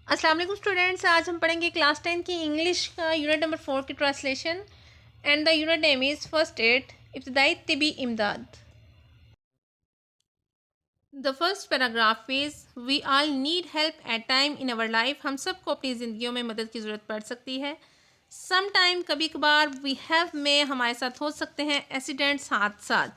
अस्सलाम वालेकुम स्टूडेंट्स। आज हम पढ़ेंगे क्लास 10 की इंग्लिश का यूनिट नंबर 4 की translation and the unit name is first aid इब्तदाई तिबी इमदाद। The first paragraph is we all need help at time in our life. हम सबको अपनी ज़िंदगियों में मदद की ज़रूरत पड़ सकती है। सम टाइम कभी कभार वी हैव में हमारे साथ हो सकते हैं एक्सीडेंट्स हादसा।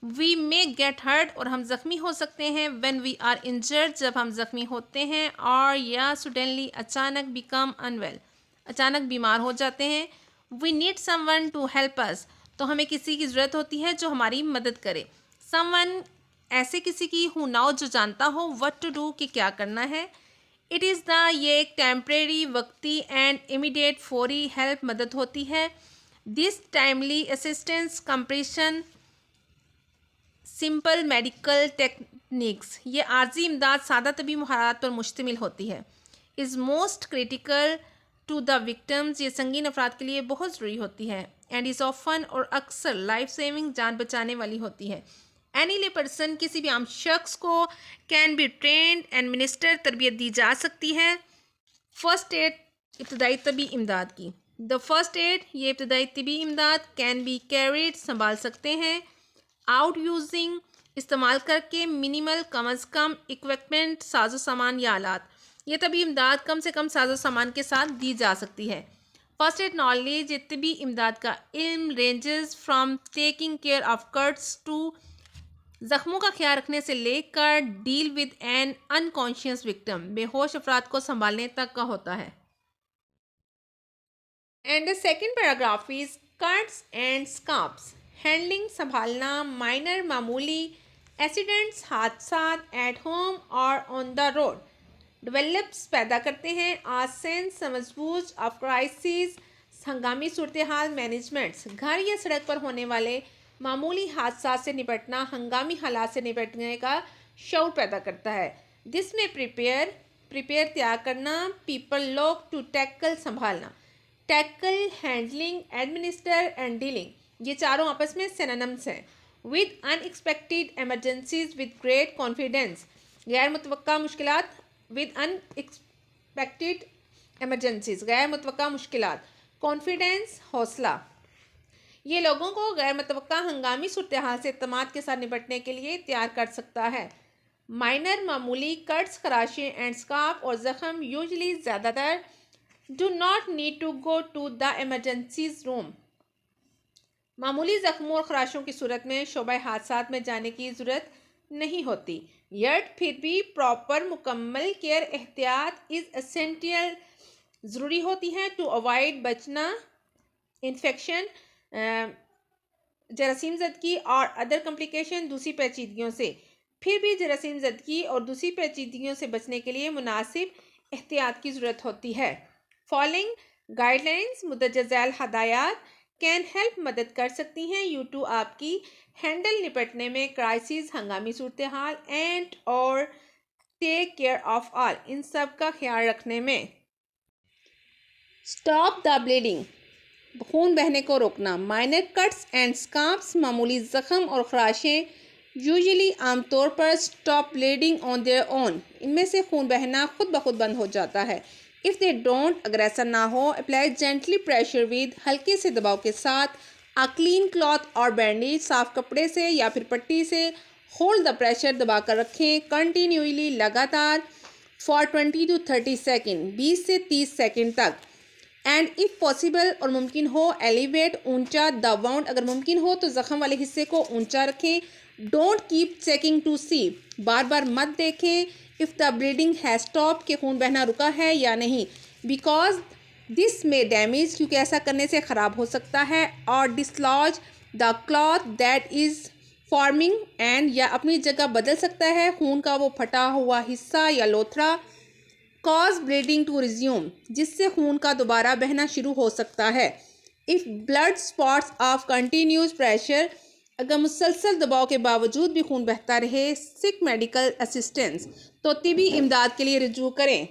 वी मे गेट हर्ट और हम ज़ख्मी हो सकते हैं। व्हेन वी आर इंजर्ड जब हम ज़ख्मी होते हैं। और या सडनली अचानक बिकम अनवेल अचानक बीमार हो जाते हैं। We need someone to help us तो हमें किसी की ज़रूरत होती है जो हमारी मदद करे। समवन ऐसे किसी की हु नाउ जो जानता हो व्हाट टू डू कि क्या करना है। इट इज़ द ये एक टेम्परेरी वक्ती एंड इमीडिएट फौरी हेल्प मदद होती है। This timely assistance compression simple medical techniques ये आर्जी इमदाद सादा तबी महारात पर मुश्तमिल होती है। Is most critical to the victims ये संगीन अफराद के लिए बहुत ज़रूरी होती है। एंड इज़ ऑफन और अक्सर लाइफ सेविंग जान बचाने वाली होती है। एनी ले पर्सन किसी भी आम शख्स को can be trend and minister तरबियत दी जा सकती है। फर्स्ट एड इब्तदाई तबी इमदाद की। द फर्स्ट एड ये इब्तदाई तबी इमदाद कैन बी कैरिड संभाल सकते हैं। आउट यूजिंग इस्तेमाल करके मिनिमल कम अज़ कम इक्विपमेंट साजो सामान या आलात ये तभी इमदाद कम से कम साजो सामान के साथ दी जा सकती है। फर्स्ट एड नॉलेज ये तबी इमदाद का इल्म ranges from taking care of cuts to ज़ख्मों का ख्याल रखने से लेकर deal with an unconscious victim बेहोश अफराद को संभालने तक का होता है। And the second paragraph is cuts and scrapes handling संभालना माइनर मामूली एक्सीडेंट्स हादसा एट होम और ऑन द रोड डेवलप्स पैदा करते हैं आज सेंस समझबूझ ऑफ क्राइसिस हंगामी सूरत हाल मैनेजमेंट्स घर या सड़क पर होने वाले मामूली हादसा से निपटना हंगामी हालात से निपटने का शौर पैदा करता है। दिस में प्रिपेयर तैयार करना पीपल लोग टू टैकल संभालना tackle handling administer and dealing ये चारों आपस में सिनोनिम्स हैं। With unexpected emergencies with great confidence गैर मुतवक्का मुश्किलात विद अनएक्सपेक्टेड एमरजेंसीज गैर मुतवक्का मुश्किलात कॉन्फिडेंस हौसला ये लोगों को गैर मुतवक्का हंगामी सूरत हाल से इत्तेमाद के साथ निपटने के लिए तैयार कर सकता है। माइनर मामूली कट्स खराशें एंड स्कार्प और ज़ख्म यूजली ज़्यादातर do not need to go to the emergencies room मामूली ज़ख्मों और खराशों की सूरत में शोबा हादसात में जाने की ज़रूरत नहीं होती। यट फिर भी प्रॉपर मुकम्मल केयर एहतियात इज़ एसेंशियल ज़रूरी होती है टू अवॉइड बचना इन्फेक्शन जरासीम ज़दगी और अदर कम्प्लिकेशन दूसरी पेचीदगियों से। फिर भी जरासीम ज़दगी और दूसरी पेचीदगियों से बचने के लिए मुनासिब एहतियात की ज़रूरत होती है। फॉलोइंग गाइडलाइंस मुतजज़ैल हदायत कैन हेल्प मदद कर सकती हैं यू टू आपकी हैंडल निपटने में क्राइसिस हंगामी सूरत हाल एंड और टेक केयर ऑफ ऑल इन सब का ख्याल रखने में। स्टॉप द ब्लीडिंग खून बहने को रोकना माइनर कट्स एंड स्कार्प्स मामूली ज़ख्म और खराशें यूजुअली आमतौर पर stop bleeding on their own इनमें से खून बहना खुद ब खुद बंद हो जाता है। इफ़ दे डोंट अगर ऐसा ना हो अप्लाई जेंटली प्रेशर विद हल्के से दबाव के साथ अ क्लीन क्लॉथ और बैंडेज साफ कपड़े से या फिर पट्टी से होल्ड द प्रेशर दबा कर रखें कंटिन्यूली लगातार फॉर 20 to 30 सेकेंड 20 से 30 सेकेंड तक। एंड इफ़ पॉसिबल और मुमकिन हो एलिवेट ऊंचा द वाउंड अगर मुमकिन हो तो ज़ख्म वाले हिस्से को ऊंचा रखें। डोंट कीप चेकिंग टू सी बार बार मत देखें if the bleeding has stop के खून बहना रुका है या नहीं बिकॉज दिस में डैमेज क्योंकि ऐसा करने से ख़राब हो सकता है और dislodge the cloth that is forming and या अपनी जगह बदल सकता है खून का वो फटा हुआ हिस्सा या लोथड़ा कॉज ब्लीडिंग टू रिज्यूम जिससे खून का दोबारा बहना शुरू हो सकता है। If blood spots of continuous pressure अगर मुसलसल दबाव के बावजूद भी खून बहता रहे सिक मेडिकल असिस्टेंस तो तिबी इमदाद के लिए रुजू करें।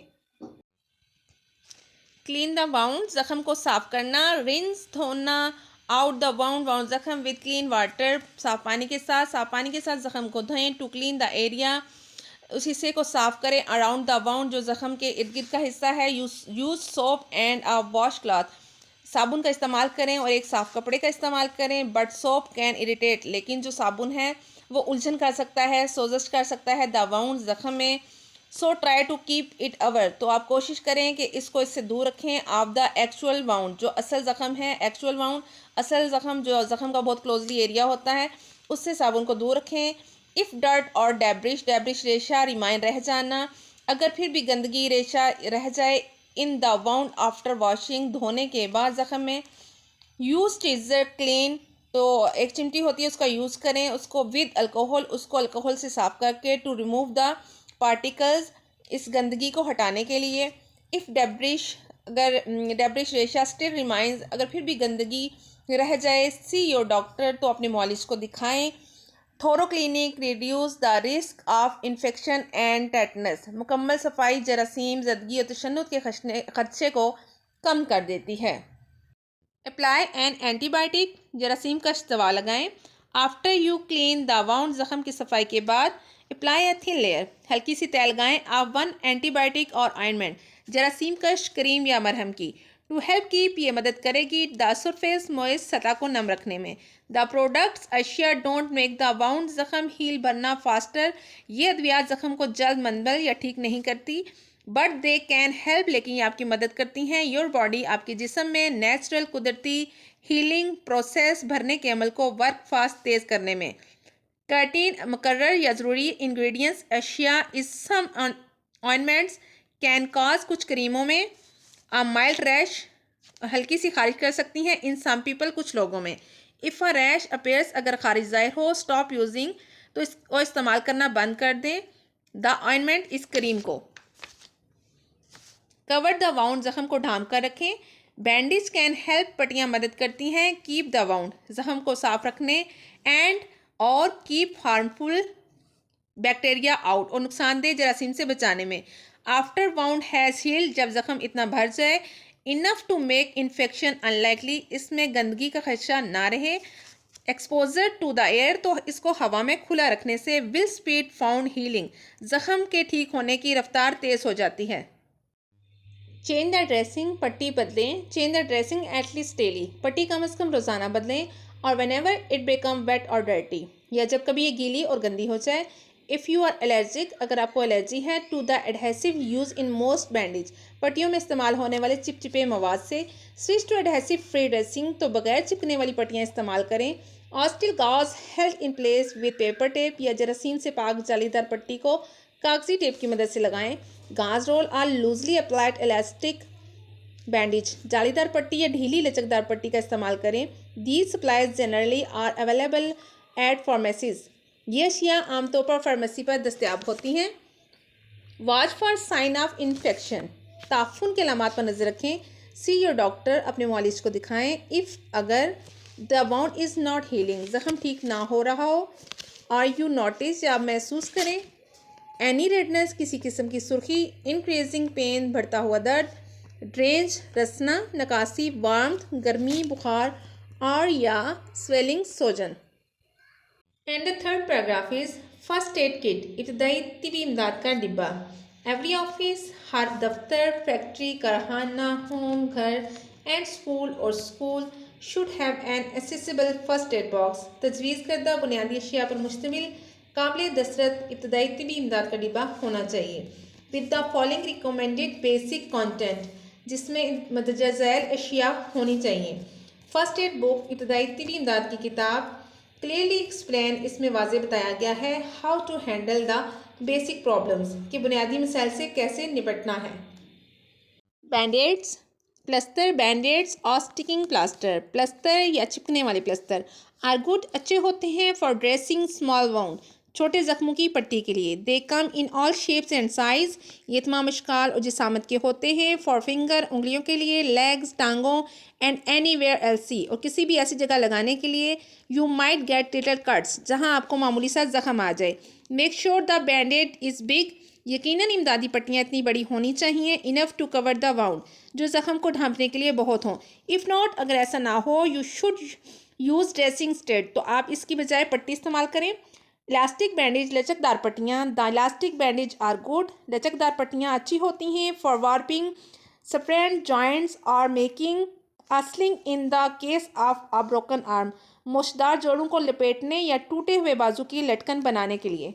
क्लीन द वाउंड ज़ख्म को साफ करना रिंस धोना आउट द वाउंड ज़ख्म विद क्लीन वाटर साफ पानी के साथ ज़ख्म को धोएं टू क्लीन द एरिया उस हिस्से को साफ़ करें अराउंड द वाउंड, जो ज़ख़म के इर्द गिर्द का हिस्सा है। Use soap and a wash cloth, साबुन का इस्तेमाल करें और एक साफ़ कपड़े का इस्तेमाल करें। बट सोप कैन इरिटेट, लेकिन जो साबुन है वो उलझन कर सकता है, सोजश कर सकता है द वाउंड, ज़ख़म में। So try to keep it our, तो आप कोशिश करें कि इससे दूर रखें। ऑफ द एक्चुअल वाउंड, जो असल ज़ख़म है। एक्चुअल वाउंड, असल ज़ख़म, जो ज़ख़म का बहुत क्लोजली एरिया होता है, उससे साबुन को दूर रखें। इफ़ डर्ट और डेब्रिश, डेब्रिश रेशा, रिमाइन रह जाना, अगर फिर भी गंदगी रेशा रह जाए in the wound after washing, धोने के बाद ज़ख़म में। यूज टीजर क्लीन, तो एक चिमटी होती है उसका यूज़ करें, उसको विद अल्कोहल, उसको अल्कोहल से साफ़ करके, टू रिमूव द पार्टिकल्स, इस गंदगी को हटाने के लिए। इफ़ डेब्रिश, अगर डेब्रिश रेशा स्टिल रिमाइंस, अगर फिर भी गंदगी रह जाए, सी योर डॉक्टर, तो अपने मुआलिज को दिखाएं। Thorough cleaning reduce the risk of infection and tetanus, मुकम्मल सफाई जरासीम, जदगी और तशन्नुद के खदशे को कम कर देती है। अप्लाई एन एंटीबायोटिक, जरासीम का दवा लगाएं। After you clean the wound, ज़ख़म की सफाई के बाद अप्लाई ए थिन लेयर, हल्की सी तैल लगाएं। आप 1 एंटीबायोटिक और ऑइंटमेंट, जरासीम कश क्रीम या मरहम की, टू हेल्प कीप, ये मदद करेगी द सरफेस मॉइस्ट, सतह को नम रखने में। द प्रोडक्ट्स अशिया डोंट मेक द वाउंड ज़ख़म हील बनना फास्टर, ये अद्वियात ज़ख़म को जल्द मंदल या ठीक नहीं करती। बट दे कैन हेल्प, लेकिन ये आपकी मदद करती हैं। योर बॉडी, आपके जिस्म में नेचुरल कुदरती हीलिंग प्रोसेस भरने के अमल को वर्क फास्ट तेज़ करने में। कर्टीन मुकर्रर या ज़रूरी इंग्रेडिएंट्स अशिया इस सम ऑइंटमेंट्स कैन कॉज, कुछ क्रीमों में अ माइल्ड रैश, हल्की सी खारिश कर सकती हैं इन सम पीपल, कुछ लोगों में। इफ़ अ रैश अपेयर्स, अगर खारिश ज़ाहिर हो, स्टॉप यूजिंग, तो इसको इस्तेमाल करना बंद कर दें द ऑइंटमेंट, इस क्रीम को। कवर द वाउंड, ज़ख़म को ढांप कर रखें। बैंडेज कैन हेल्प, पट्टियाँ मदद करती हैं। कीप द वाउंड, ज़ख़म को साफ रखने एंड और कीप हार्मफुल बैक्टीरिया आउट, और नुकसानदेह जरासीम से बचाने में। आफ्टर वाउंड हैज़ हील्ड, जब ज़ख़म इतना भर जाए, enough to make infection unlikely, इसमें गंदगी का खदशा ना रहे। एक्सपोजर टू द एयर, तो इसको हवा में खुला रखने से विल स्पीड फाउंड हीलिंग, ज़ख़म के ठीक होने की रफ्तार तेज़ हो जाती है। चेंज द ड्रेसिंग, पट्टी बदलें। Change the dressing at least daily, पट्टी कम से कम रोज़ाना बदलें। और when ever it become wait और डर्टी, या जब कभी ये गीली और गंदी हो जाए। इफ़ यू आर एलर्जिक, अगर आपको एलर्जी है, to the adhesive use in most bandage, पट्टियों में इस्तेमाल होने वाले चिपचिपे मवाद से। Switch to adhesive free dressing, तो बगैर चिपकने वाली पट्टियाँ इस्तेमाल करें। Or sterile gauze held in place with paper tape, या जरासीम से पाक जालीदार पट्टी को कागजी टेप की मदद से लगाएं। Gauze roll are loosely applied elastic bandage, जालीदार पट्टी या ढीली लचकदार पट्टी का इस्तेमाल करें। These supplies generally are available at pharmacies, ये अशिया आमतौर पर फार्मेसी पर दस्तियाब होती हैं। Watch for sign of infection, ताफुन के अलामात पर नज़र रखें। सी योर डॉक्टर, अपने मुआलिज को दिखाएं। इफ़, अगर the wound is not healing, ज़ख़म ठीक ना हो रहा हो। आर यू नोटिस, या आप महसूस करें एनी रेडनेस, किसी किस्म की सुर्खी। इंक्रीजिंग पेन, बढ़ता हुआ दर्द। ड्रेंज, रसना, नकासी, वार्मथ, गर्मी, बुखार, और या स्वेलिंग, सोजन। And the third paragraph is first aid kit, इब्तदाई तिबी इमदाद का डिब्बा। एवरी ऑफिस, हर दफ्तर, फैक्ट्री, कारखाना, होम, घर एंड स्कूल और school should have an accessible first aid box, तजवीज़ करदा बुनियादी अशिया पर मुश्तमिल काबिल दस्तरस इब्तदाई तिबी इमदाद का डिब्बा होना चाहिए। With the following recommended basic content, जिसमें मदरजा झैल अशिया होनी चाहिए। फर्स्ट एड बुक, इब्तदाई तिबी इमदाद की किताब। क्लियरली एक्सप्लेन, इसमें वाज़े बताया गया है how to handle the basic problems, कि बुनियादी मसाइल से कैसे निपटना है। बैंडेड्स, प्लस्तर, बैंडेड्स और स्टिकिंग प्लास्टर, प्लस्तर या चिपकने वाले प्लस्तर आर गुड, अच्छे होते हैं फॉर ड्रेसिंग स्मॉल वाउंड, छोटे ज़ख्मों की पट्टी के लिए। They come in all shapes and size, ये तमाम अशकाल और जिसामत के होते हैं। फॉर फिंगर, उंगलियों के लिए। लेग्स, टांगों एंड एनी वेयर एल्सी, और किसी भी ऐसी जगह लगाने के लिए। You might get little cuts, जहाँ आपको मामूली सा ज़ख्म आ जाए। Make sure the band aid is big, यकीनन इमदादी पट्टियाँ इतनी बड़ी होनी चाहिए। Enough to cover the wound, जो ज़ख्म को ढांपने के लिए बहुत हों। इफ़ नॉट, अगर ऐसा ना हो, you should use dressing stead, तो आप इसकी बजाय पट्टी इस्तेमाल करें। इलास्टिक बैंडेज लचकदार पट्टियाँ, the elastic bandage are good, लचकदार पट्टियाँ अच्छी होती हैं फॉर वार्पिंग स्प्रैंड जॉइंट्स और making a sling in the case of a broken arm, मोचदार जोड़ों को लपेटने या टूटे हुए बाजू की लटकन बनाने के लिए।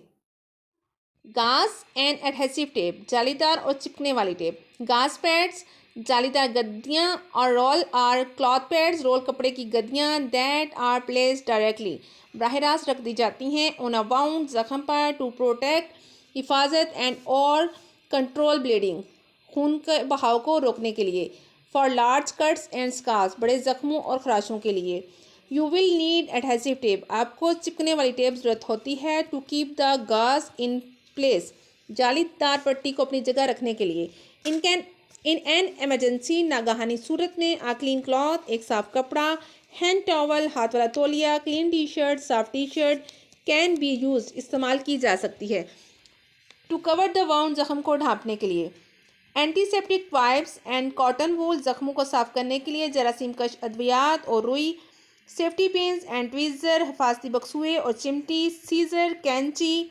गाज एंड एडहेसिव टेप, जालीदार और चिपकने वाली टेप। गाज पैड्स, जालीदार गद्दियाँ और roll or cloth pads, roll कपड़े की गद्दियाँ दैट आर प्लेस्ड डायरेक्टली, बराह रास्त रख दी जाती हैं ऑन अ वाउंड, जख्म पर, टू प्रोटेक्ट, हिफाजत एंड और कंट्रोल ब्लीडिंग, खून के बहाव को रोकने के लिए। For large cuts and scars, बड़े जख्मों और खराशों के लिए। You will need adhesive tape, आपको चिपकने वाली टेप ज़रूरत होती है टू कीप द गाज इन प्लेस, जालीदार पट्टी को अपनी जगह रखने के लिए। इन एन एमरजेंसी, नागहानी सूरत में, आ क्लीन क्लॉथ, एक साफ कपड़ा, हैंड टॉवल, हाथ वाला तौलिया, क्लीन टी शर्ट, साफ T shirt, can be use, इस्तेमाल की जा सकती है टू कवर द वाउंड, जख्म को ढांपने के लिए। Antiseptic wipes and cotton wool, जख्मों को साफ करने के लिए। जरासीम कश अद्वियात और रुई। सेफ्टी पिन्स एंड ट्वीज़र, हिफाजती बक्सुए और चिमटी। सीज़र, कैंची,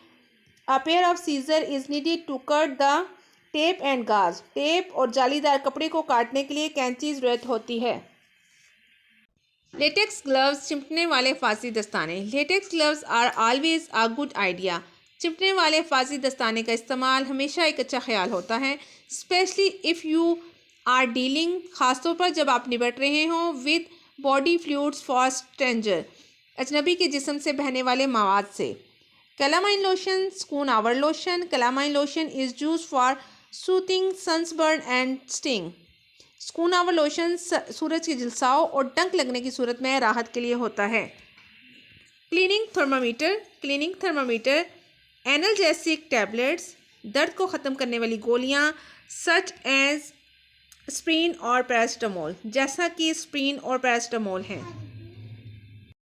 a pair of scissor is needed to cut the tape and gauze, tape और जालीदार कपड़े को काटने के लिए कैंची ज़रूरत होती है। लेटेक्स ग्लव्स, चिमटने वाले फांसी दस्ताने। Latex gloves are always a good idea, चिमटने वाले फांसी दस्ताने का इस्तेमाल हमेशा एक अच्छा ख्याल होता है, specially if you are dealing, ख़ासतौर पर जब आप निपट रहे हों with body fluids for stranger, अजनबी के जिस्म से बहने वाले मवाद से। कैलामाइन लोशन, स्कून आवर lotion. Calamine lotion is use for soothing sunburn and sting. स्कून आवर लोशन सूरज के झुलसाव और डंक लगने की सूरत में राहत के लिए होता है। Cleaning thermometer, cleaning thermometer, analgesic tablets, दर्द को ख़त्म करने वाली गोलियाँ सच एज स्प्रीन और पैरास्टामोल, जैसा कि स्प्रीन और पैरास्टामोल हैं।